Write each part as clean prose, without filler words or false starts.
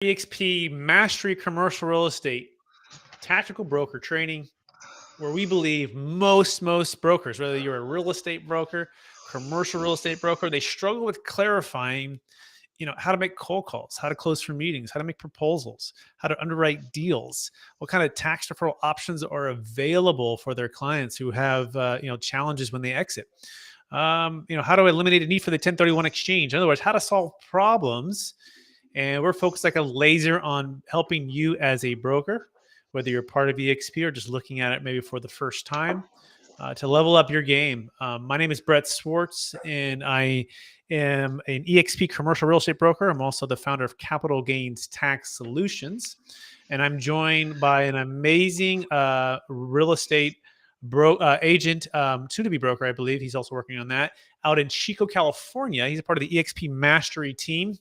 eXp Mastery Commercial Real Estate Tactical Broker Training, where we believe most brokers, whether you're a real estate broker, commercial real estate broker, they struggle with clarifying, how to make cold calls, how to close for meetings, how to make proposals, how to underwrite deals, what kind of tax deferral options are available for their clients who have, challenges when they exit. How to eliminate a need for the 1031 exchange. In other words, how to solve problems. And we're focused like a laser on helping you as a broker, whether you're part of eXp or just looking at it maybe for the first time, to level up your game. My name is Brett Swarts, and I am an eXp commercial real estate broker. I'm also the founder of Capital Gains Tax Solutions, and I'm joined by an amazing real estate agent, soon to be broker, I believe. He's also working on that out in Chico, California. He's a part of the eXp Mastery team.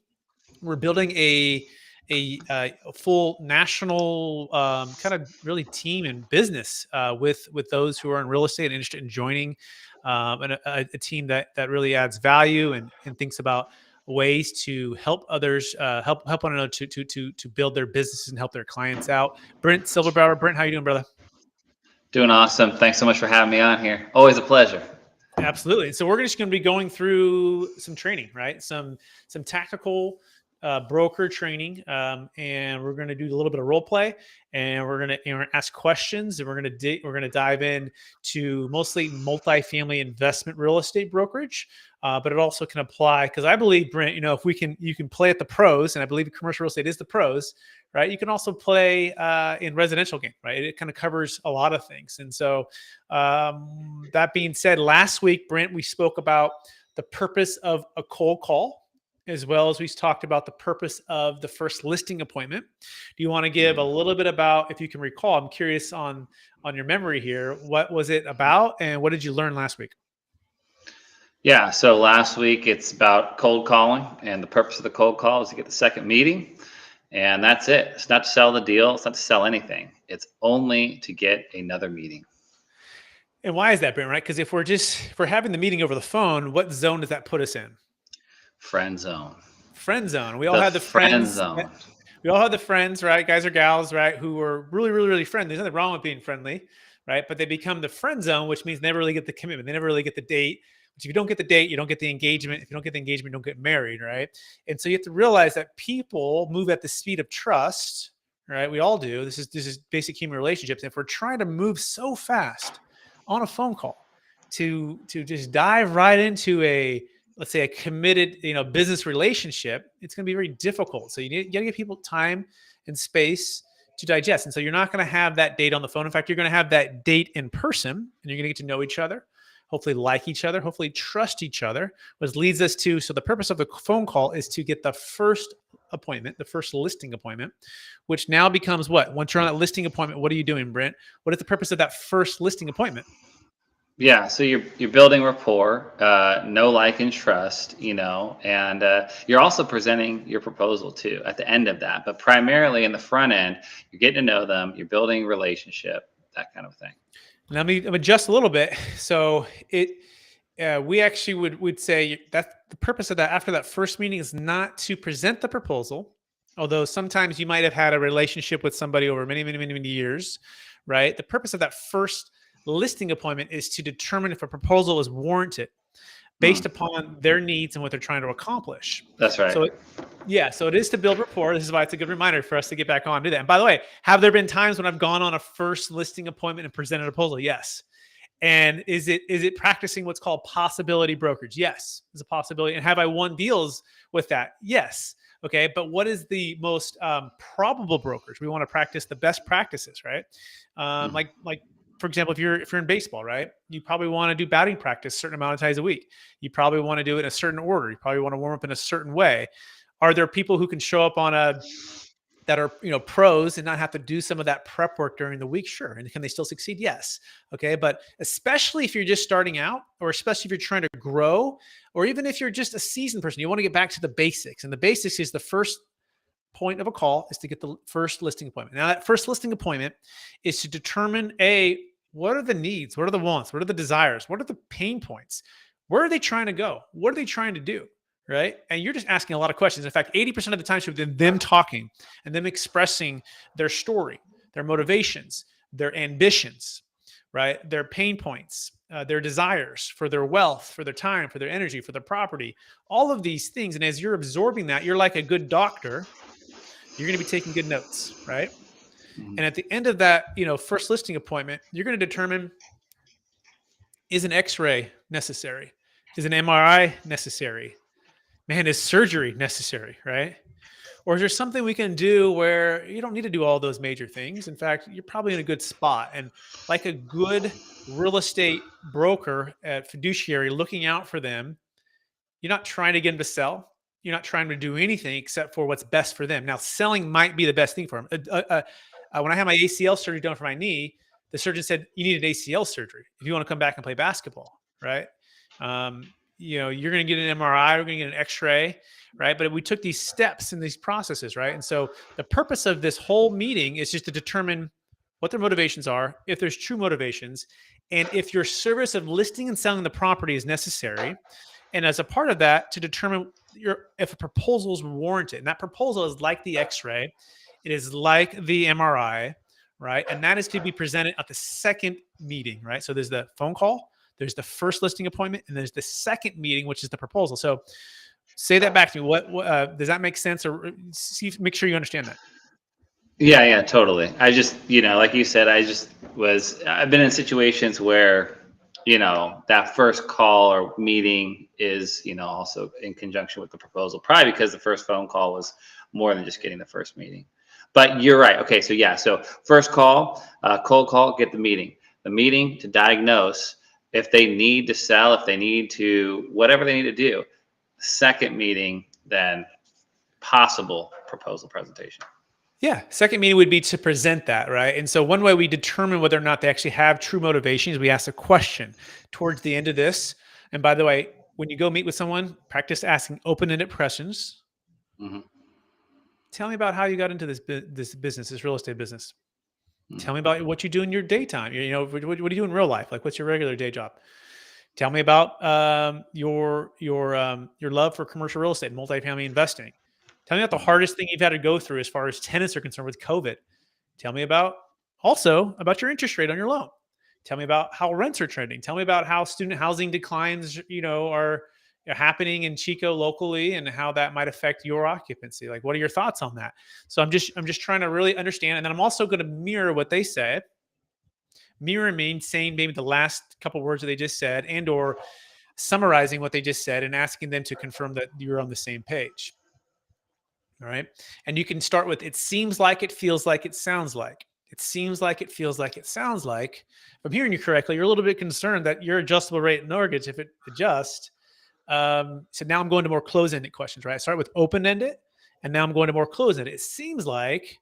We're building a full national kind of really team and business with those who are in real estate and interested in joining a team that really adds value and thinks about ways to help others, help one another to build their businesses and help their clients out. Brent Silverbauer. Brent, how you doing, brother? Doing awesome. Thanks so much for having me on here. Always a pleasure. Absolutely. So we're just going to be going through some training, right? Some tactical broker training, and we're going to do a little bit of role play, and we're going to ask questions, and we're going to dive in to mostly multifamily investment real estate brokerage, but it also can apply, because I believe, Brent, if you can play at the pros, and I believe commercial real estate is the pros, right? You can also play in residential game, right? It kind of covers a lot of things. And so that being said, last week, Brent, we spoke about the purpose of a cold call, as well as we talked about the purpose of the first listing appointment. Do you want to give a little bit about, if you can recall, I'm curious on your memory here, what was it about and what did you learn last week? Yeah, so last week it's about cold calling, and the purpose of the cold call is to get the second meeting, and that's it. It's not to sell the deal. It's not to sell anything. It's only to get another meeting. And why is that, Brent, right? Because if we're having the meeting over the phone, what zone does that put us in? Friend zone. Friend zone. We all have the friend friends. zone. We all have the friends, right? Guys or gals, right? Who are really, really, really friendly. There's nothing wrong with being friendly, right? But they become the friend zone, which means they never really get the commitment. They never really get the date. Which if you don't get the date, you don't get the engagement. If you don't get the engagement, you don't get married, right? And so you have to realize that people move at the speed of trust, right? We all do. This is basic human relationships. And if we're trying to move so fast on a phone call to just dive right into let's say a committed, business relationship, it's going to be very difficult. So you got to give people time and space to digest. And so you're not going to have that date on the phone. In fact, you're going to have that date in person, and you're going to get to know each other, hopefully like each other, hopefully trust each other, which leads us to, so the purpose of the phone call is to get the first appointment, the first listing appointment, which now becomes what? Once you're on that listing appointment, what are you doing, Brent? What is the purpose of that first listing appointment? Yeah, so you're building rapport, know, like, and trust, and you're also presenting your proposal too at the end of that. But primarily in the front end, you're getting to know them, you're building relationship, that kind of thing. Let me adjust a little bit. So we actually would say that the purpose of that after that first meeting is not to present the proposal, although sometimes you might have had a relationship with somebody over many, many, many, many years, right? The purpose of that first listing appointment is to determine if a proposal is warranted based upon their needs and what they're trying to accomplish. That's right. So it is to build rapport. This is why it's a good reminder for us to get back on and do that. And by the way, have there been times when I've gone on a first listing appointment and presented a proposal? Yes. And is it practicing what's called possibility brokerage? Yes, it's a possibility. And have I won deals with that? Yes. Okay. But what is the most probable brokerage? We want to practice the best practices, right? Like for example, if you're in baseball, right, you probably want to do batting practice a certain amount of times a week. You probably want to do it in a certain order. You probably want to warm up in a certain way. Are there people who can show up that are pros and not have to do some of that prep work during the week? Sure. And can they still succeed? Yes. Okay. But especially if you're just starting out, or especially if you're trying to grow, or even if you're just a seasoned person, you want to get back to the basics. And the basics is the first point of a call is to get the first listing appointment. Now, that first listing appointment is to determine what are the needs? What are the wants? What are the desires? What are the pain points? Where are they trying to go? What are they trying to do? right? And you're just asking a lot of questions. In fact, 80% of the time should be them talking and them expressing their story, their motivations, their ambitions, right? Their pain points, their desires for their wealth, for their time, for their energy, for their property, all of these things. And as you're absorbing that, you're like a good doctor. You're going to be taking good notes, right? Mhm. And at the end of that, first listing appointment, you're going to determine, is an X-ray necessary? Is an MRI necessary? Man, is surgery necessary, right? Or is there something we can do where you don't need to do all those major things? In fact, you're probably in a good spot. And like a good real estate broker at fiduciary looking out for them, you're not trying to get them to sell. You're not trying to do anything except for what's best for them. Now, selling might be the best thing for them. When I had my ACL surgery done for my knee, the surgeon said, you need an ACL surgery if you want to come back and play basketball, right? You're going to get an MRI, we're going to get an X-ray, right? But we took these steps and these processes, right? And so the purpose of this whole meeting is just to determine what their motivations are, if there's true motivations, and if your service of listing and selling the property is necessary. And as a part of that, to determine if a proposal is warranted. And that proposal is like the X-ray, it is like the MRI, right? And that is to be presented at the second meeting, right? So there's the phone call, there's the first listing appointment, and there's the second meeting, which is the proposal. So say that back to me. What does that make sense? Or make sure you understand that. Yeah, totally. I just, like you said, I've been in situations where, that first call or meeting is, also in conjunction with the proposal, probably because the first phone call was more than just getting the first meeting. But you're right. Okay. So first call, cold call, get the meeting to diagnose if they need to sell, if they need to, whatever they need to do. Second meeting, then possible proposal presentation. Yeah. Second meeting would be to present that, right? And so one way we determine whether or not they actually have true motivation is we ask a question towards the end of this. And by the way, when you go meet with someone, practice asking open-ended questions. Mm-hmm. Tell me about how you got into this business, this real estate business. Mm-hmm. Tell me about what you do in your daytime. What do you do in real life? Like, what's your regular day job? Tell me about your love for commercial real estate, multifamily investing. Tell me about the hardest thing you've had to go through as far as tenants are concerned with COVID. Tell me about your interest rate on your loan. Tell me about how rents are trending. Tell me about how student housing declines, are happening in Chico locally and how that might affect your occupancy. Like, what are your thoughts on that? So I'm just trying to really understand. And then I'm also going to mirror what they said. Mirror means saying maybe the last couple words that they just said and or summarizing what they just said and asking them to confirm that you're on the same page. All right. And you can start with, it seems like, it feels like, it sounds like. It seems like, it feels like, it sounds like. If I'm hearing you correctly, you're a little bit concerned that your adjustable rate mortgage, if it adjusts. So now I'm going to more close-ended questions, right? I start with open-ended, and now I'm going to more close-ended. It seems like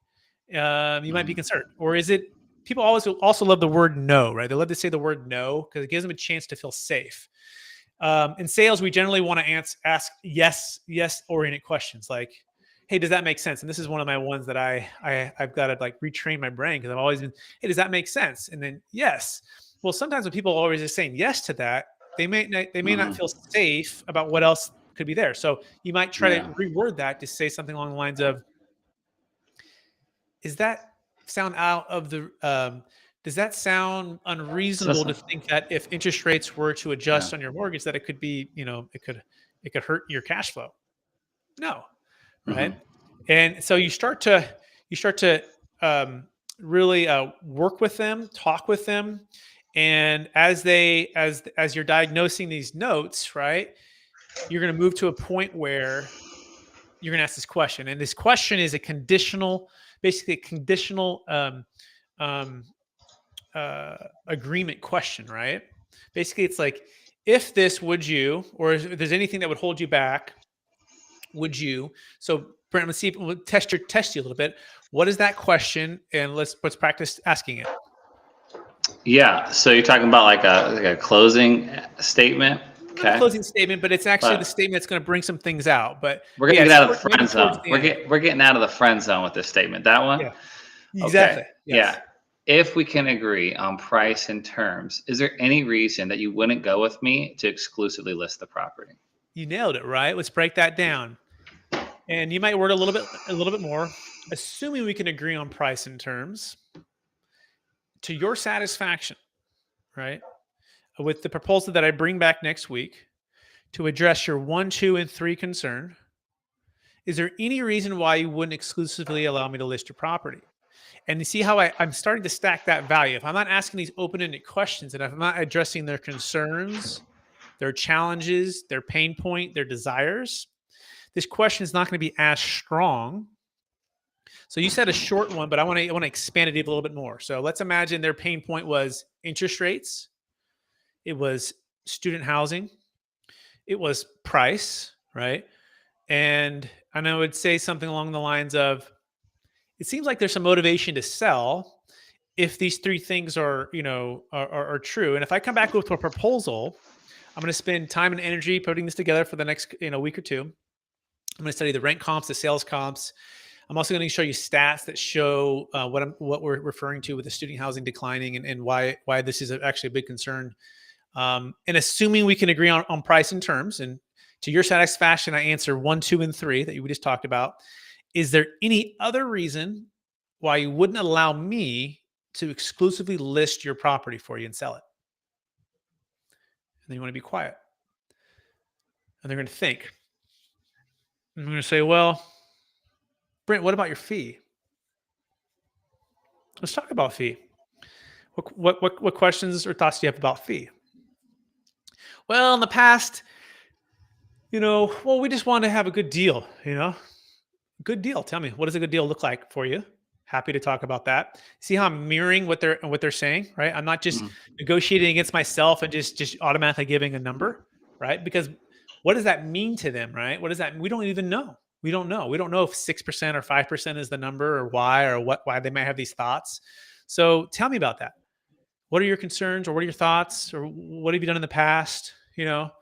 you might be concerned. Or is it, people always also love the word no, right? They love to say the word no because it gives them a chance to feel safe. In sales, we generally want to ask yes-oriented questions like, hey, does that make sense? And this is one of my ones that I've got to like retrain my brain because I've always been, hey, does that make sense? And then yes. Well, sometimes when people are always just saying yes to that, they may not feel safe about what else could be there. So you might try to reword that to say something along the lines of, does that sound unreasonable to think that if interest rates were to adjust on your mortgage, that it could be, it could hurt your cash flow? No. Right. Mm-hmm. And so you start to really work with them, talk with them. And as you're diagnosing these notes, right, you're going to move to a point where you're going to ask this question. And this question is basically a conditional agreement question, right? Basically, it's like, if this, would you, or if there's anything that would hold you back, would you? So Brent, let's see, we'll test you a little bit. What is that question? And let's practice asking it. Yeah. So you're talking about like a closing statement. Okay. Not a closing statement, but it's actually the statement that's going to bring some things out. But we're getting out of the friend zone. We're getting out of the friend zone with this statement. That one. Yeah. Exactly. Okay. Yes. Yeah. If we can agree on price and terms, is there any reason that you wouldn't go with me to exclusively list the property? You nailed it, right? Let's break that down. And you might word a little bit more, assuming we can agree on price and terms to your satisfaction, right? With the proposal that I bring back next week to address your 1, 2, and 3 concern, is there any reason why you wouldn't exclusively allow me to list your property? And you see how I'm starting to stack that value. If I'm not asking these open-ended questions and if I'm not addressing their concerns, their challenges, their pain point, their desires, this question is not going to be as strong. So you said a short one, but I want to expand it a little bit more. So let's imagine their pain point was interest rates, it was student housing, it was price, right? And I would say something along the lines of, it seems like there's some motivation to sell if these 3 things are, are true. And if I come back with a proposal, I'm going to spend time and energy putting this together for the next, week or 2. I'm going to study the rent comps, the sales comps. I'm also going to show you stats that show what we're referring to with the student housing declining and why this is actually a big concern. And assuming we can agree on price and terms, and to your satisfaction, I answer 1, 2, and 3 that we just talked about. Is there any other reason why you wouldn't allow me to exclusively list your property for you and sell it? And then you want to be quiet. And they're going to think. And I'm going to say, well, Brent, what about your fee? Let's talk about fee. What questions or thoughts do you have about fee? Well, in the past, we just want to have a good deal, Good deal. Tell me, what does a good deal look like for you? Happy to talk about that. See how I'm mirroring what they're saying, right? I'm not just negotiating against myself and just automatically giving a number, right? Because what does that mean to them, right? What does that? We don't even know. We don't know. We don't know if 6% or 5% is the number, or why they might have these thoughts. So tell me about that. What are your concerns, or what are your thoughts, or what have you done in the past? Well,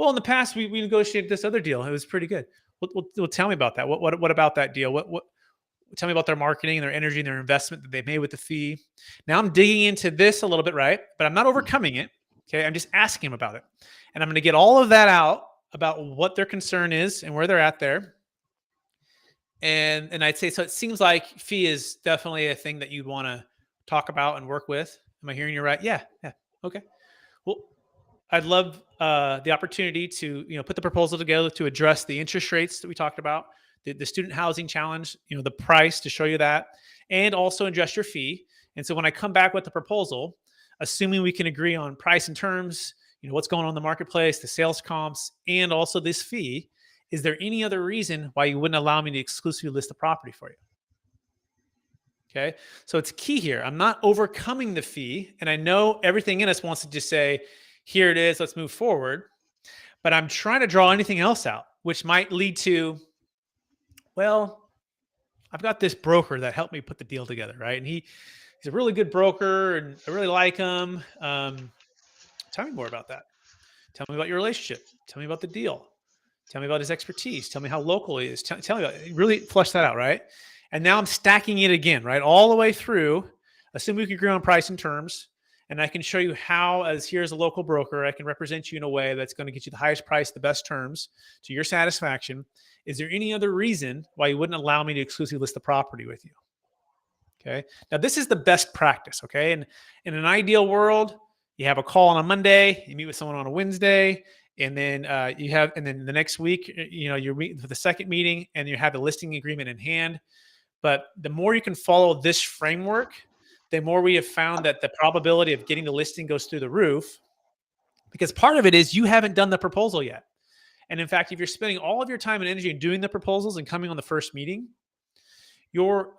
in the past we negotiated this other deal. It was pretty good. Well, tell me about that. What about that deal? What? Tell me about their marketing, their energy, and their investment that they made with the fee. Now I'm digging into this a little bit, right? But I'm not overcoming it. Okay, I'm just asking them about it, and I'm going to get all of that out about what their concern is and where they're at there. And I'd say, so it seems like fee is definitely a thing that you'd want to talk about and work with. Am I hearing you right? Yeah. Okay. Well, I'd love the opportunity to put the proposal together to address the interest rates that we talked about, the student housing challenge, the price to show you that, and also address your fee. And so when I come back with the proposal, assuming we can agree on price and terms, what's going on in the marketplace, the sales comps, and also this fee, is there any other reason why you wouldn't allow me to exclusively list the property for you? Okay. So it's key here. I'm not overcoming the fee. And I know everything in us wants to just say, here it is, let's move forward. But I'm trying to draw anything else out, which might lead to, well, I've got this broker that helped me put the deal together, right? And he's a really good broker and I really like him. Tell me more about that. Tell me about your relationship. Tell me about the deal. Tell me about his expertise. Tell me how local he is. Tell me about it. Really flesh that out, right? And now I'm stacking it again, right? All the way through. Assume we can agree on price and terms. And I can show you how, as here's a local broker, I can represent you in a way that's going to get you the highest price, the best terms to your satisfaction. Is there any other reason why you wouldn't allow me to exclusively list the property with you? Okay. Now, this is the best practice. Okay. And in an ideal world, you have a call on a Monday, you meet with someone on a Wednesday, and then and then the next week, you meet for the second meeting and you have the listing agreement in hand. But the more you can follow this framework, the more we have found that the probability of getting the listing goes through the roof, because part of it is you haven't done the proposal yet. And in fact, if you're spending all of your time and energy in doing the proposals and coming on the first meeting, you'll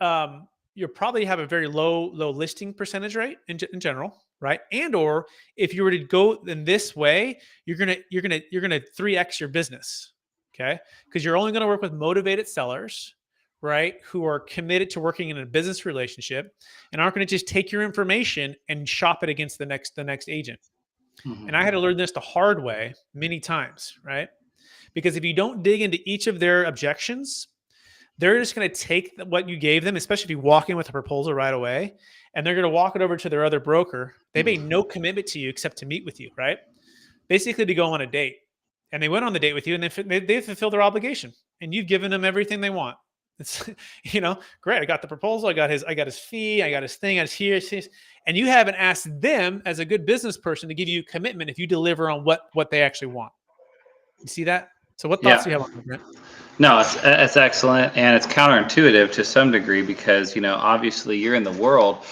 probably have a very low listing percentage rate in general, right? And or if you were to go in this way, you're gonna 3x your business, okay? Because you're only going to work with motivated sellers, right, who are committed to working in a business relationship and aren't going to just take your information and shop it against the next agent. Mm-hmm. And I had to learn this the hard way many times, right? Because if you don't dig into each of their objections, they're just going to take what you gave them, especially if you walk in with a proposal right away, and they're going to walk it over to their other broker. They made no commitment to you except to meet with you, right? Basically to go on a date. and they went on the date with you, and they fulfilled their obligation, and you've given them everything they want. It's, great. I got the proposal. I got his fee. I got his thing. I got his, and you haven't asked them as a good business person to give you commitment if you deliver on what they actually want. You see that? So what thoughts do you have on that, Brent? No, it's excellent, and it's counterintuitive to some degree because obviously you're in the world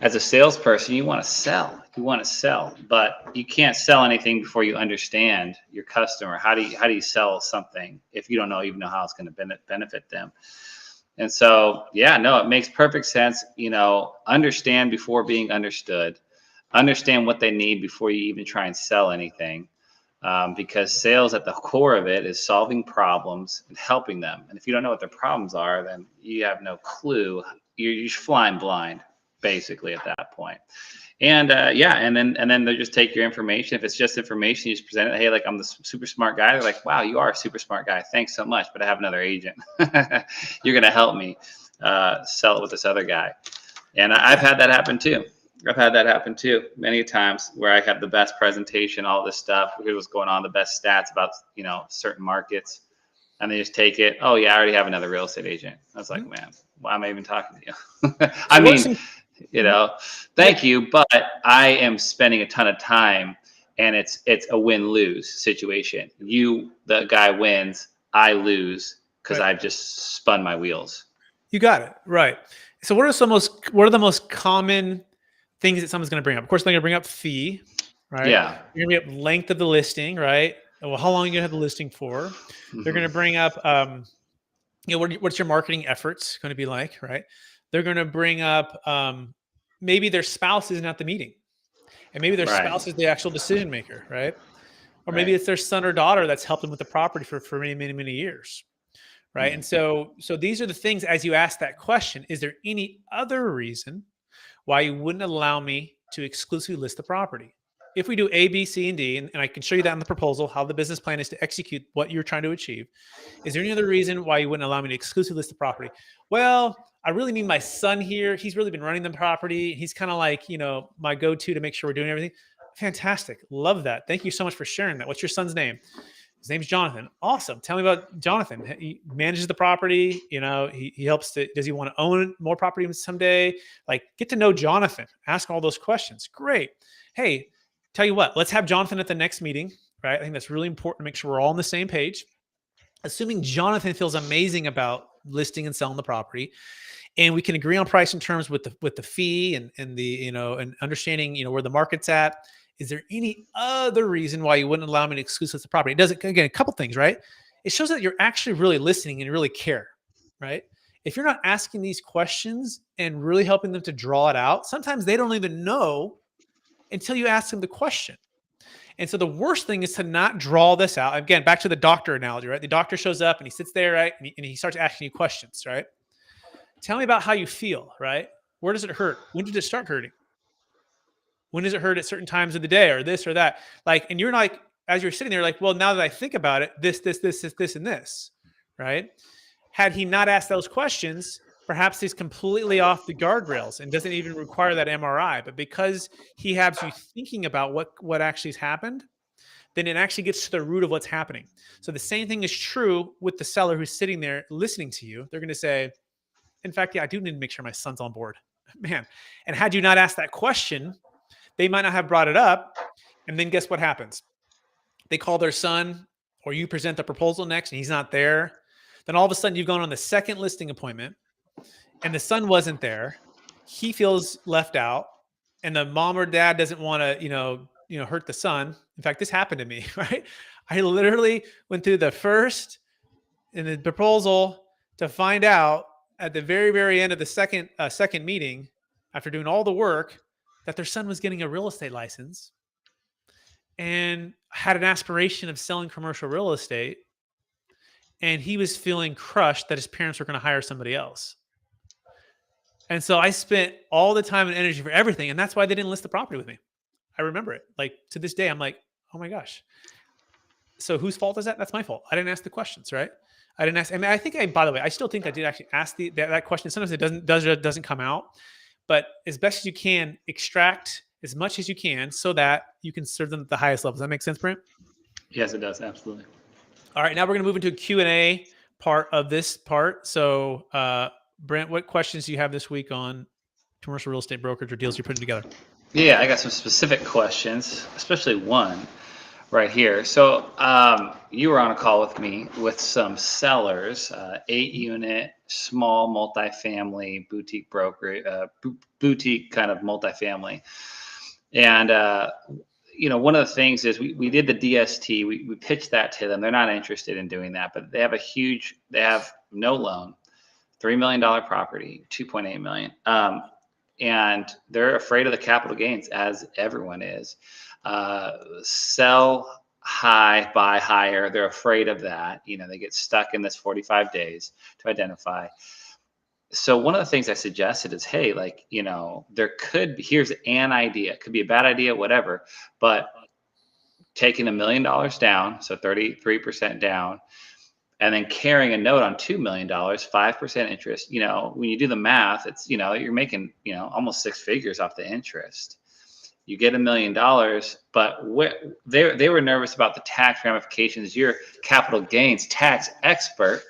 as a salesperson. You want to sell, but you can't sell anything before you understand your customer. How do you sell something if you don't even know how it's going to benefit them? And so, it makes perfect sense. Understand before being understood. Understand what they need before you even try and sell anything. Because sales at the core of it is solving problems and helping them. And if you don't know what their problems are, then you have no clue. You're flying blind, basically, at that point. And and then they just take your information. If it's just information, you just present it. Hey, like, I'm the super smart guy. They're like, wow, you are a super smart guy. Thanks so much. But I have another agent. You're going to help me sell it with this other guy. And I've had that happen too. Many times where I have the best presentation, all this stuff. Here's what's going on, the best stats about certain markets, and they just take it. Oh yeah, I already have another real estate agent. I was like, man, why am I even talking to you? I mean, thank you, but I am spending a ton of time, and it's a win-lose situation. The guy wins, I lose because I've just spun my wheels. You got it right. So what are the most common things that someone's going to bring up? Of course, they're going to bring up fee, right? Yeah. You're going to bring up length of the listing, right? Well, how long are you going to have the listing for? Mm-hmm. They're going to bring up, what's your marketing efforts going to be like, right? They're going to bring up maybe their spouse isn't at the meeting, and maybe their spouse is the actual decision maker, right? Or maybe it's their son or daughter that's helped them with the property for many, many, many years, right? Mm-hmm. And so these are the things, as you ask that question, is there any other reason why you wouldn't allow me to exclusively list the property? If we do A, B, C, and D, and I can show you that in the proposal, how the business plan is to execute what you're trying to achieve. Is there any other reason why you wouldn't allow me to exclusively list the property? Well, I really need my son here. He's really been running the property. He's kind of like, my go-to to make sure we're doing everything. Fantastic. Love that. Thank you so much for sharing that. What's your son's name? His name's Jonathan. Awesome. Tell me about Jonathan. He manages the property. He helps does he want to own more property someday? Like, get to know Jonathan. Ask all those questions. Great. Hey, tell you what, let's have Jonathan at the next meeting, right? I think that's really important to make sure we're all on the same page. Assuming Jonathan feels amazing about listing and selling the property, and we can agree on price and terms with the fee and the, and understanding, where the market's at. Is there any other reason why you wouldn't allow me to exclusive the property? It does, again, a couple things, right? It shows that you're actually really listening and really care, right? If you're not asking these questions and really helping them to draw it out, sometimes they don't even know until you ask them the question. And so the worst thing is to not draw this out. Again, back to the doctor analogy, right? The doctor shows up and he sits there, right? And he starts asking you questions, right? Tell me about how you feel, right? Where does it hurt? When did it start hurting? When does it hurt at certain times of the day, or this or that? Like, and you're like, as you're sitting there, like, well, now that I think about it, this, and this, right? Had he not asked those questions, perhaps he's completely off the guardrails and doesn't even require that MRI. But because he has you thinking about what actually has happened, then it actually gets to the root of what's happening. So the same thing is true with the seller who's sitting there listening to you. They're going to say, in fact, yeah, I do need to make sure my son's on board, man. And had you not asked that question, they might not have brought it up. And then guess what happens? They call their son, or you present the proposal next and he's not there. Then all of a sudden you've gone on the second listing appointment and the son wasn't there. He feels left out, and the mom or dad doesn't want to, hurt the son. In fact, this happened to me, right? I literally went through the first in the proposal to find out at the very, very end of the second meeting, after doing all the work, that their son was getting a real estate license and had an aspiration of selling commercial real estate. And he was feeling crushed that his parents were going to hire somebody else. And so I spent all the time and energy for everything. And that's why they didn't list the property with me. I remember it. Like, to this day, I'm like, oh my gosh. So whose fault is that? That's my fault. I didn't ask the questions, right? I didn't ask. I mean, by the way, I still think I did actually ask that question. Sometimes it doesn't come out. But as best as you can, extract as much as you can so that you can serve them at the highest level. Does that make sense, Brent? Yes, it does. Absolutely. All right, now we're going to move into a Q&A part of this part. So, Brent, what questions do you have this week on commercial real estate brokerage or deals you're putting together? Yeah, I got some specific questions, especially one right here. So you were on a call with me with some sellers, 8-unit, small multifamily boutique broker, boutique kind of multifamily. And, one of the things is we did the DST, we pitched that to them. They're not interested in doing that, but they have no loan, $3 million property, 2.8 million. And they're afraid of the capital gains, as everyone is. Sell high, buy higher. They're afraid of that. They get stuck in this 45 days to identify. So one of the things I suggested is, hey, here's an idea. It could be a bad idea, whatever, but taking $1 million down, so 33% down, and then carrying a note on $2 million, 5% interest. When you do the math, it's, you're making, almost 6 figures off the interest. You get $1 million, but they were nervous about the tax ramifications. You're capital gains tax expert.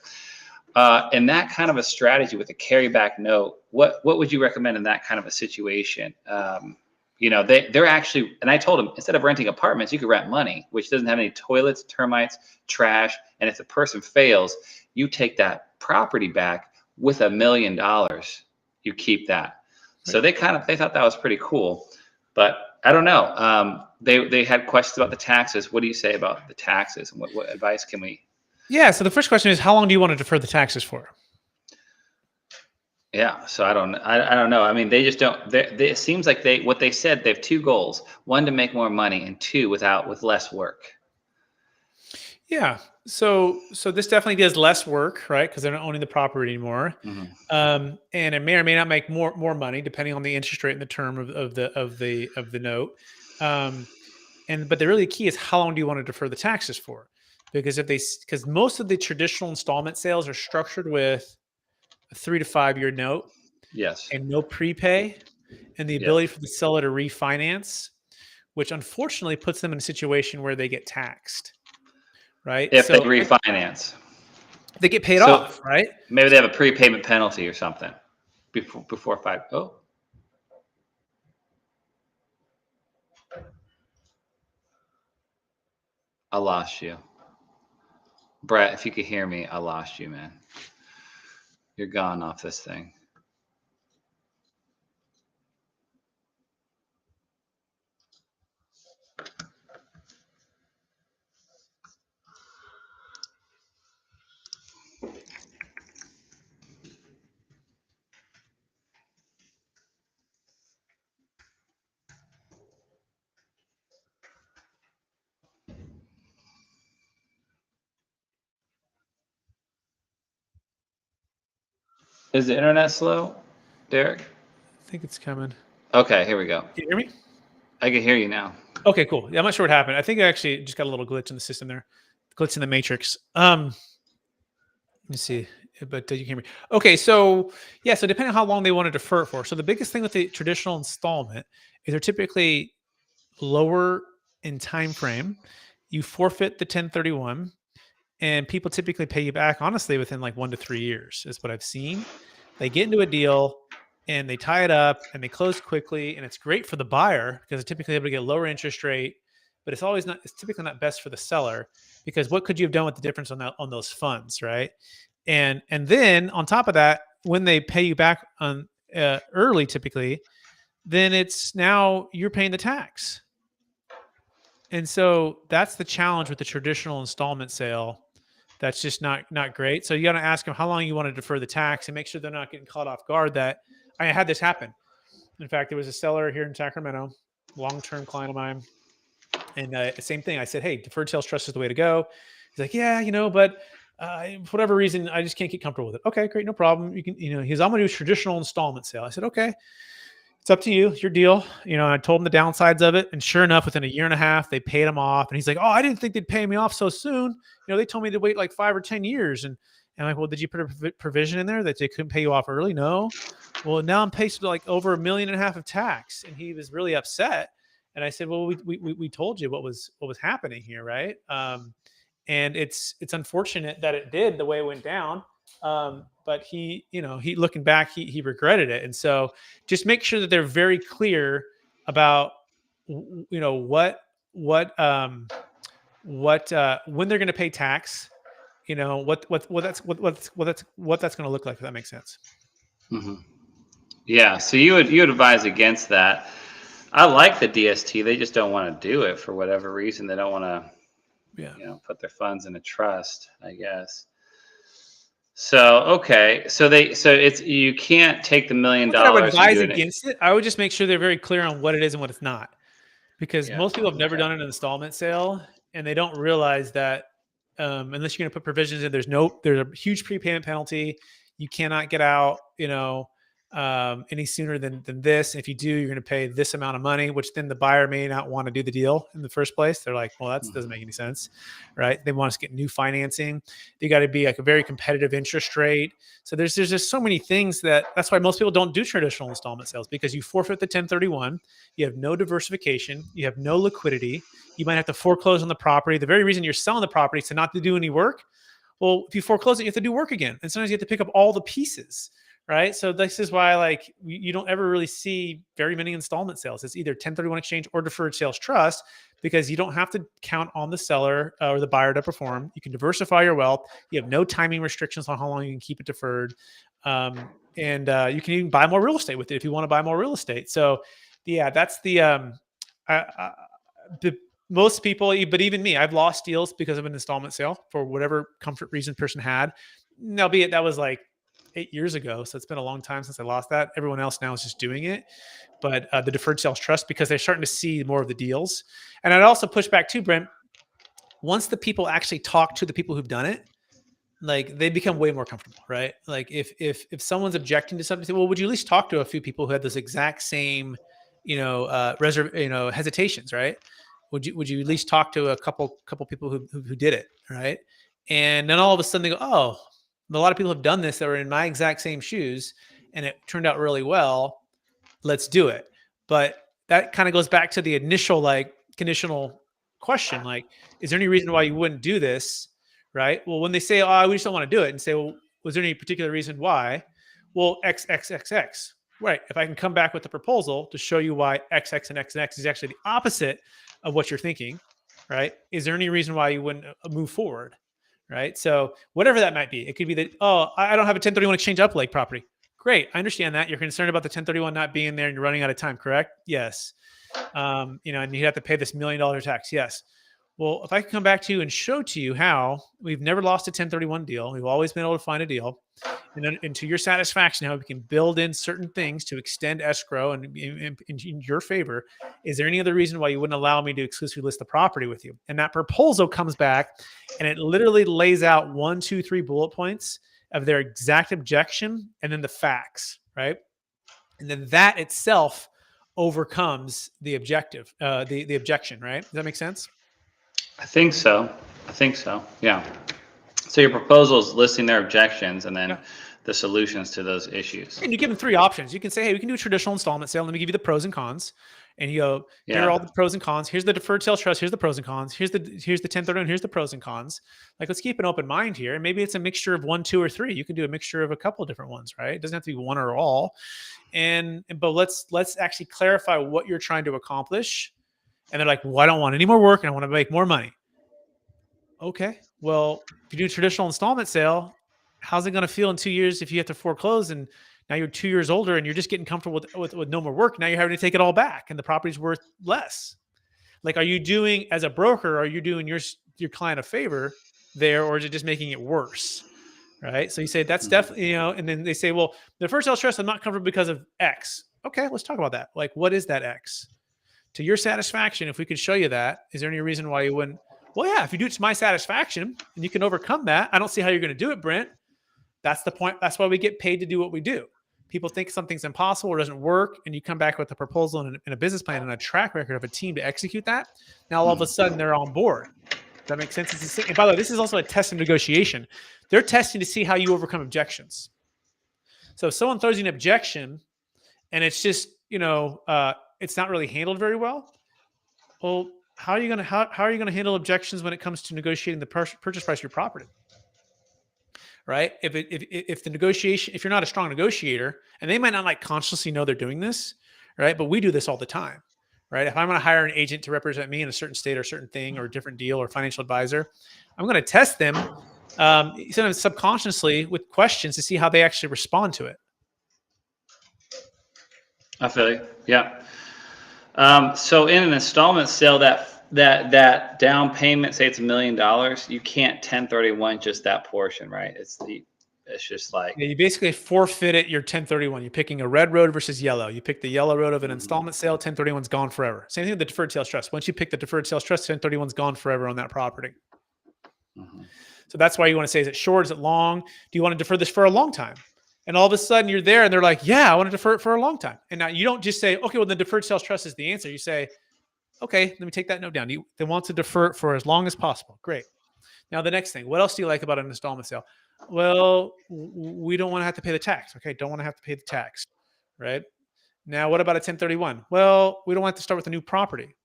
And that kind of a strategy with a carryback note, what would you recommend in that kind of a situation? They're actually, and I told them, instead of renting apartments, you could rent money, which doesn't have any toilets, termites, trash. And if the person fails, you take that property back with $1 million. You keep that. So they thought that was pretty cool, but I don't know. They had questions about the taxes. What do you say about the taxes, and what advice can we? Yeah. So the first question is, how long do you want to defer the taxes for? Yeah. So I don't know. I mean, they just don't, it seems like what they said, they have 2 goals: one, to make more money, and 2, with less work. Yeah. So this definitely does less work, right? Because they're not owning the property anymore. Mm-hmm. And it may or may not make more money depending on the interest rate and the term of the note. But the really key is, how long do you want to defer the taxes for? Because most of the traditional installment sales are structured with a 3 to 5 year note Yes. and no prepay, and the ability for the seller to refinance, which unfortunately puts them in a situation where they get taxed, right? If they refinance. They get paid off, right? Maybe they have a prepayment penalty or something before 5. Oh. I lost you. Brett, if you could hear me, I lost you, man. You're gone off this thing. Is the internet slow, Derek? I think it's coming. Okay, here we go. Can you hear me? I can hear you now. Okay, cool. Yeah, I'm not sure what happened. I think I actually just got a little glitch in the system there. Glitch in the matrix. Let me see. But you can hear me. Okay, so yeah, so depending on how long they want to defer it for. So the biggest thing with the traditional installment is they're typically lower in time frame. You forfeit the 1031, and people typically pay you back, honestly, within like 1 to 3 years is what I've seen. They get into a deal and they tie it up and they close quickly, and it's great for the buyer because they're typically able to get a lower interest rate, but it's typically not best for the seller, because what could you have done with the difference on those funds, right? And then on top of that, when they pay you back on early, typically, then it's now you're paying the tax. And so that's the challenge with the traditional installment sale. That's just not great. So you got to ask them how long you want to defer the tax and make sure they're not getting caught off guard. That I had this happen. In fact, there was a seller here in Sacramento, long-term client of mine, and same thing. I said, "Hey, deferred sales trust is the way to go." He's like, "Yeah, but for whatever reason, I just can't get comfortable with it." Okay, great, no problem. You can, he's, "I'm going to do a traditional installment sale." I said, "Okay, it's up to you. It's your deal." I told him the downsides of it. And sure enough, within a year and a half, they paid him off. And he's like, "Oh, I didn't think they'd pay me off so soon. They told me to wait like 5 or 10 years." And I'm like, "Well, did you put a provision in there that they couldn't pay you off early?" "No." "Well, now I'm faced with like over $1.5 million of tax." And he was really upset. And I said, well, we told you what was happening here, right? And it's unfortunate that it did the way it went down. But he looking back, he regretted it. And so just make sure that they're very clear about what when they're going to pay tax, what that's going to look like, if that makes sense. Hmm. Yeah. So you would advise against that. I like the DST. They just don't want to do it for whatever reason. They don't want to, Yeah. put their funds in a trust, I guess. So okay, so it's you can't take the $1 million Not that I would and advise do it. against it. I would just make sure they're very clear on what it is and what it's not, because Yeah. most people have never Okay. done an installment sale and they don't realize that unless you're going to put provisions in, there's a huge prepayment penalty. You cannot get out, any sooner than this. If you do, you're going to pay this amount of money, which then the buyer may not want to do the deal in the first place. They're like, well, that doesn't make any sense, right? They want us to get new financing. They got to be like a very competitive interest rate. So there's just so many things that's why most people don't do traditional installment sales, because you forfeit the 1031, you have no diversification, you have no liquidity, you might have to foreclose on the property. The very reason you're selling the property is to not to do any work. Well, if you foreclose it, you have to do work again. And sometimes you have to pick up all the pieces, right? So this is why, like, you don't ever really see very many installment sales. It's either 1031 exchange or deferred sales trust, because you don't have to count on the seller or the buyer to perform. You can diversify your wealth. You have no timing restrictions on how long you can keep it deferred. And you can even buy more real estate with it if you want to buy more real estate. So yeah, that's the most people, but even me, I've lost deals because of an installment sale for whatever comfort reason person had. Albeit that was like 8 years ago. So it's been a long time since I lost that. Everyone else now is just doing it. But the deferred sales trust, because they're starting to see more of the deals. And I'd also push back too, Brent, once the people actually talk to the people who've done it, like, they become way more comfortable, right? Like if someone's objecting to something, say, well, would you at least talk to a few people who had this exact same, hesitations, right? Would you at least talk to a couple people who did it, right? And then all of a sudden they go, oh, a lot of people have done this that were in my exact same shoes, and it turned out really well. Let's do it. But that kind of goes back to the initial, like, conditional question, like, is there any reason why you wouldn't do this? Right. Well, when they say, oh, we just don't want to do it, and say, well, was there any particular reason why? Well, X, X, X, X. Right. If I can come back with a proposal to show you why X, X, and X, and X is actually the opposite of what you're thinking, right? Is there any reason why you wouldn't move forward? Right. So whatever that might be, it could be that, oh, I don't have a 1031 exchange up lake property. Great. I understand that. You're concerned about the 1031 not being there and you're running out of time, correct? Yes. And you have to pay this $1 million tax. Yes. Well, if I can come back to you and show to you how we've never lost a 1031 deal, we've always been able to find a deal, and to your satisfaction, how we can build in certain things to extend escrow and in your favor, is there any other reason why you wouldn't allow me to exclusively list the property with you? And that proposal comes back, and it literally lays out 1, 2, 3 bullet points of their exact objection and then the facts, right? And then that itself overcomes the objective, the objection, right? Does that make sense? I think so. Yeah. So your proposal is listing their objections and then Yeah. the solutions to those issues. And you give them 3 options. You can say, hey, we can do a traditional installment sale. Let me give you the pros and cons. And you go, here are all the pros and cons. Here's the deferred sales trust. Here's the pros and cons. Here's the 1031. Here's the pros and cons. Like, let's keep an open mind here. And maybe it's a mixture of 1, 2, or 3. You can do a mixture of a couple of different ones, right? It doesn't have to be one or all. But let's actually clarify what you're trying to accomplish. And they're like, well, I don't want any more work and I want to make more money. Okay. Well, if you do a traditional installment sale, how's it going to feel in 2 years if you have to foreclose and now you're 2 years older and you're just getting comfortable with no more work? Now you're having to take it all back and the property's worth less. Like, are you doing, as a broker, are you doing your client a favor there, or is it just making it worse? Right. So you say that's definitely, and then they say, well, the first sales trust, I'm not comfortable because of X. Okay. Let's talk about that. Like, what is that X? To your satisfaction, if we could show you that, is there any reason why you wouldn't? Well, yeah, if you do it to my satisfaction and you can overcome that, I don't see how you're going to do it, Brent. That's the point. That's why we get paid to do what we do. People think something's impossible or doesn't work, and you come back with a proposal and a business plan and a track record of a team to execute that. Now, all of a sudden, they're on board. Does that make sense? And by the way, this is also a test of negotiation. They're testing to see how you overcome objections. So if someone throws you an objection and it's just, it's not really handled very well, Well, how are you going to how are you going to handle objections when it comes to negotiating the purchase price of your property? Right? If the negotiation, if you're not a strong negotiator, and they might not like consciously know they're doing this, right? But we do this all the time, right? If I'm going to hire an agent to represent me in a certain state or a certain thing or a different deal or financial advisor, I'm going to test them sometimes subconsciously with questions to see how they actually respond to it. I feel you. Yeah. So in an installment sale, that down payment, say it's $1 million, you can't 1031 just that portion, right? It's just like, Yeah, you basically forfeit it your 1031. You're picking a red road versus yellow. You pick the yellow road of an installment sale, 1031's gone forever. Same thing with the deferred sales trust. Once you pick the deferred sales trust, 1031's gone forever on that property. mhm. So that's why you want to say, is it short? Is it long? Do you want to defer this for a long time? And all of a sudden you're there and they're like, yeah, I want to defer it for a long time. And now you don't just say, okay, well, the deferred sales trust is the answer. You say, okay, let me take that note down. They want to defer it for as long as possible. Great. Now, the next thing, what else do you like about an installment sale? Well, we don't want to have to pay the tax. Okay. Don't want to have to pay the tax. Right. Now, what about a 1031? Well, we don't want to start with a new property.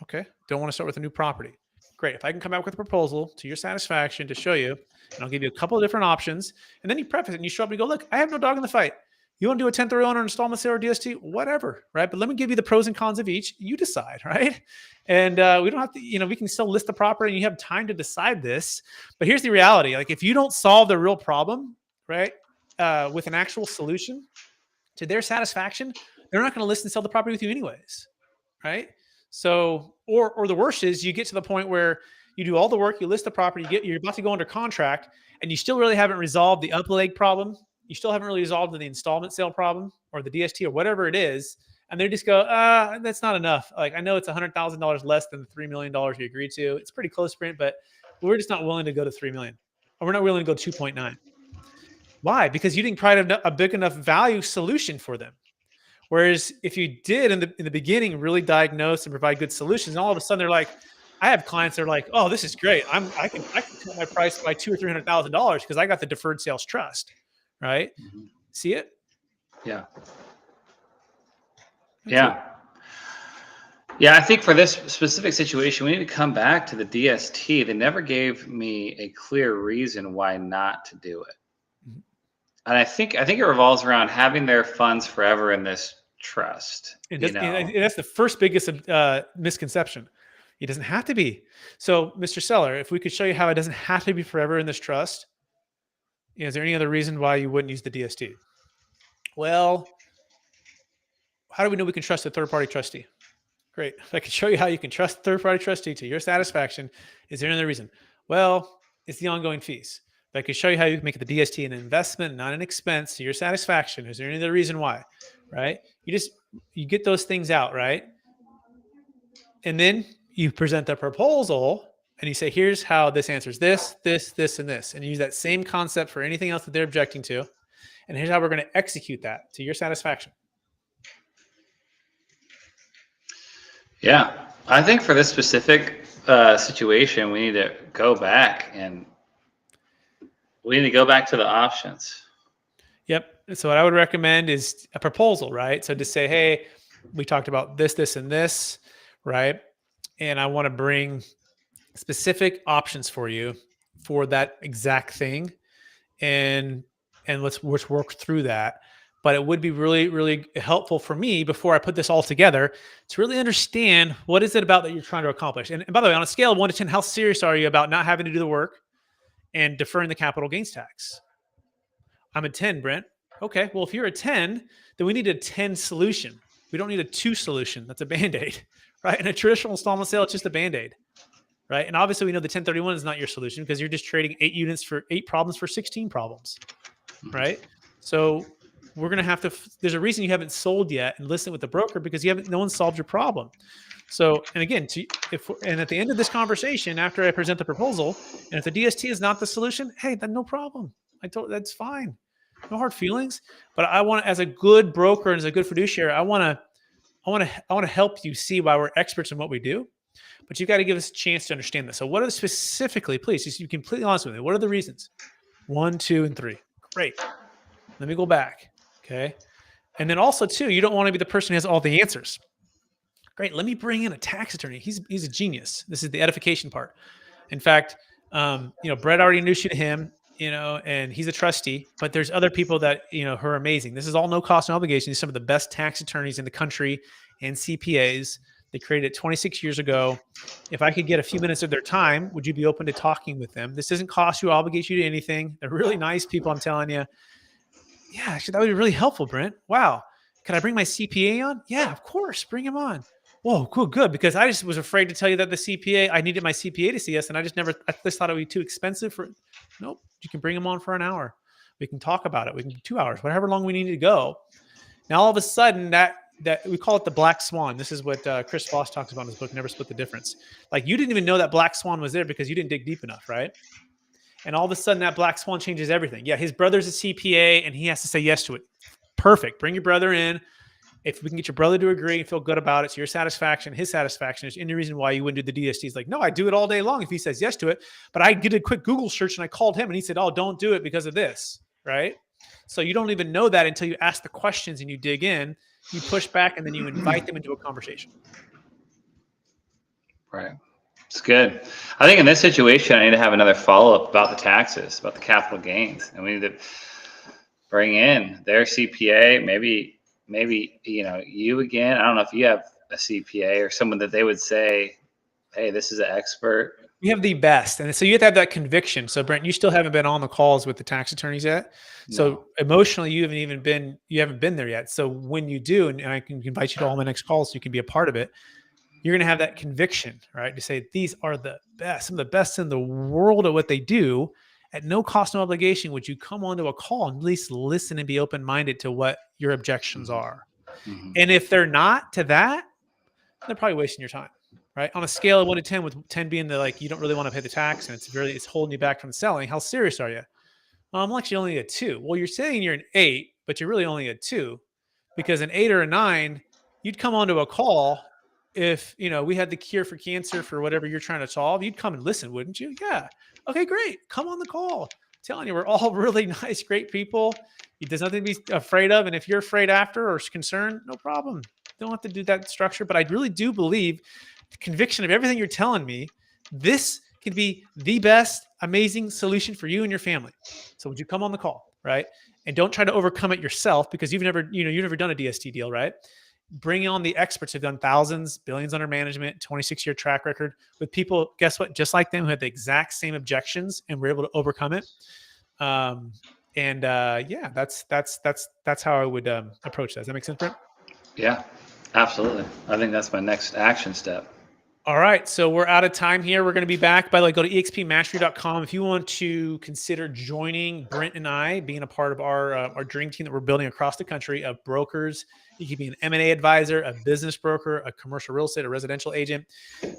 Okay. Don't want to start with a new property. Great. If I can come out with a proposal to your satisfaction to show you, and I'll give you a couple of different options, and then you preface it and you show up and you go, look, I have no dog in the fight. You want to do a 1031 or installment sale or DST, whatever, right? But let me give you the pros and cons of each. You decide, right? And we don't have to, we can still list the property and you have time to decide this. But here's the reality. Like if you don't solve the real problem, right, with an actual solution to their satisfaction, they're not going to list and sell the property with you anyways, right? So, or the worst is you get to the point where you do all the work, you list the property, you're about to go under contract, and you still really haven't resolved the up leg problem. You still haven't really resolved the installment sale problem or the DST or whatever it is. And they just go, that's not enough. Like, I know it's $100,000 less than the $3 million you agreed to. It's pretty close, Brent, but we're just not willing to go to 3 million, or we're not willing to go 2.9. Why? Because you didn't provide a big enough value solution for them. Whereas if you did in the beginning really diagnose and provide good solutions, and all of a sudden they're like, I have clients that are like, oh, this is great. I can cut my price by $200,000 or $300,000 because I got the deferred sales trust, right? Mhm. See it? Yeah. That's Yeah. it. Yeah, I think for this specific situation, we need to come back to the DST. They never gave me a clear reason why not to do it. Mhm. And I think it revolves around having their funds forever in this trust. And that's the first biggest misconception. It doesn't have to be. So, Mr. Seller, if we could show you how it doesn't have to be forever in this trust, is there any other reason why you wouldn't use the DST? Well, how do we know we can trust a third-party trustee? Great. If I could show you how you can trust a third-party trustee to your satisfaction, is there another reason? Well, it's the ongoing fees. If I could show you how you can make the DST an investment, not an expense to your satisfaction, is there any other reason why? Right? You get those things out, right? And then you present the proposal and you say, here's how this answers this, this, and this. And you use that same concept for anything else that they're objecting to. And here's how we're going to execute that to your satisfaction. Yeah, I think for this specific situation, we need to go back to the options. Yep. So what I would recommend is a proposal, right? So to say, hey, we talked about this, this, and this, right? And I want to bring specific options for you for that exact thing. And let's work through that. But it would be really, really helpful for me before I put this all together to really understand what is it about that you're trying to accomplish. And by the way, on a scale of 1 to 10, how serious are you about not having to do the work and deferring the capital gains tax? I'm a 10, Brent. Okay, well, if you're a 10, then we need a 10 solution. We don't need a 2 solution. That's a Band-Aid, right? In a traditional installment sale, it's just a Band-Aid, right? And obviously we know the 1031 is not your solution because you're just trading 8 units for 8 problems for 16 problems, right? So we're going to have to, there's a reason you haven't sold yet and listen with the broker because no one solved your problem. So, and again, and at the end of this conversation, after I present the proposal, and if the DST is not the solution, hey, then no problem. That's fine. No hard feelings. But I want, as a good broker and as a good fiduciary, I want to help you see why we're experts in what we do. But you've got to give us a chance to understand this. So, what are specifically, please, just be completely honest with me. What are the reasons? 1, 2, and 3. Great. Let me go back. Okay. And then also, too, you don't want to be the person who has all the answers. Great. Let me bring in a tax attorney. He's a genius. This is the edification part. In fact, Brett already introduced you to him, and he's a trustee, but there's other people that, who are amazing. This is all no cost, no obligation. These are some of the best tax attorneys in the country and CPAs. They created it 26 years ago. If I could get a few minutes of their time, would you be open to talking with them? This doesn't cost you, obligate you to anything. They're really nice people, I'm telling you. Yeah, actually, that would be really helpful, Brent. Wow. Can I bring my CPA on? Yeah, of course. Bring him on. Whoa, cool, good. Because I just was afraid to tell you that I needed my CPA to see us. And I just thought it would be too expensive nope. You can bring him on for an hour. We can talk about it. We can do 2 hours, whatever long we need to go. Now, all of a sudden that we call it the black swan. This is what Chris Voss talks about in his book, Never Split the Difference. Like, you didn't even know that black swan was there because you didn't dig deep enough, right? And all of a sudden that black swan changes everything. Yeah, his brother's a CPA and he has to say yes to it. Perfect. Bring your brother in. If we can get your brother to agree and feel good about it, so your satisfaction, his satisfaction, is any reason why you wouldn't do the DST. He's like, no, I do it all day long if he says yes to it. But I did a quick Google search and I called him and he said, oh, don't do it because of this, right? So you don't even know that until you ask the questions and you dig in, you push back, and then you invite them into a conversation. Right. It's good. I think in this situation, I need to have another follow-up about the taxes, about the capital gains. And we need to bring in their CPA, maybe, you again. I don't know if you have a CPA or someone that they would say, hey, this is an expert. We have the best. And so you have to have that conviction. So Brent, you still haven't been on the calls with the tax attorneys yet. So No. Emotionally, you haven't been there yet. So when you do, and I can invite you to all my next calls so you can be a part of it, you're going to have that conviction, right? To say, these are the best, some of the best in the world at what they do at no cost, no obligation. Would you come onto a call and at least listen and be open-minded to what your objections are? Mm-hmm. And if they're not to that, they're probably wasting your time, right? On a scale of 1 to 10, with 10 being you don't really want to pay the tax and it's holding you back from selling. How serious are you? I'm actually only a 2. Well, you're saying you're an 8, but you're really only a 2, because an 8 or a 9, you'd come onto a call. If we had the cure for cancer for whatever you're trying to solve, you'd come and listen, wouldn't you? Yeah. Okay, great. Come on the call. I'm telling you, we're all really nice, great people. There's nothing to be afraid of. And if you're afraid after or concerned, no problem. Don't have to do that structure. But I really do believe the conviction of everything you're telling me, this can be the best, amazing solution for you and your family. So would you come on the call, right? And don't try to overcome it yourself, because you've never done a DST deal, right? Bring on the experts who've done thousands, billions under management, 26-year track record with people, guess what, just like them, who had the exact same objections and were able to overcome it. Yeah, that's how I would approach that. Does that make sense, Brent? Yeah, absolutely. I think that's my next action step. All right, so we're out of time here. We're going to be back. By the way, go to expmastery.com if you want to consider joining Brent and I, being a part of our dream team that we're building across the country of brokers. You can be an M&A advisor, a business broker, a commercial real estate, a residential agent.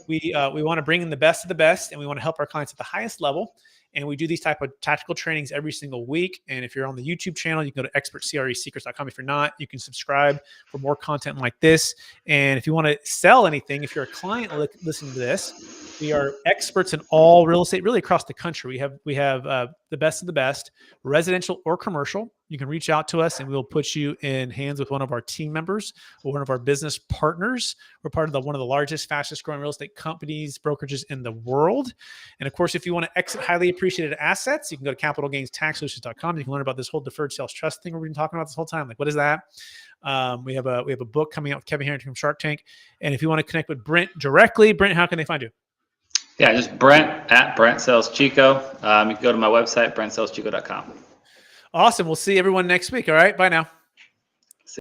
We want to bring in the best of the best, and we want to help our clients at the highest level. And we do these type of tactical trainings every single week. And if you're on the YouTube channel, you can go to expertcresecrets.com. If you're not, you can subscribe for more content like this. And if you want to sell anything, if you're a client listening to this, we are experts in all real estate, really across the country. We have the best of the best, residential or commercial. You can reach out to us and we'll put you in hands with one of our team members or one of our business partners. We're part of one of the largest, fastest growing real estate companies, brokerages in the world. And of course, if you want to exit highly appreciated assets, you can go to capitalgainstaxsolutions.com. You can learn about this whole deferred sales trust thing we've been talking about this whole time. Like, what is that? We have a book coming out with Kevin Harrington from Shark Tank. And if you want to connect with Brent directly, Brent, how can they find you? Yeah, just Brent at Brent Sells Chico. You can go to my website, BrentSellsChico.com. Awesome. We'll see everyone next week. All right. Bye now.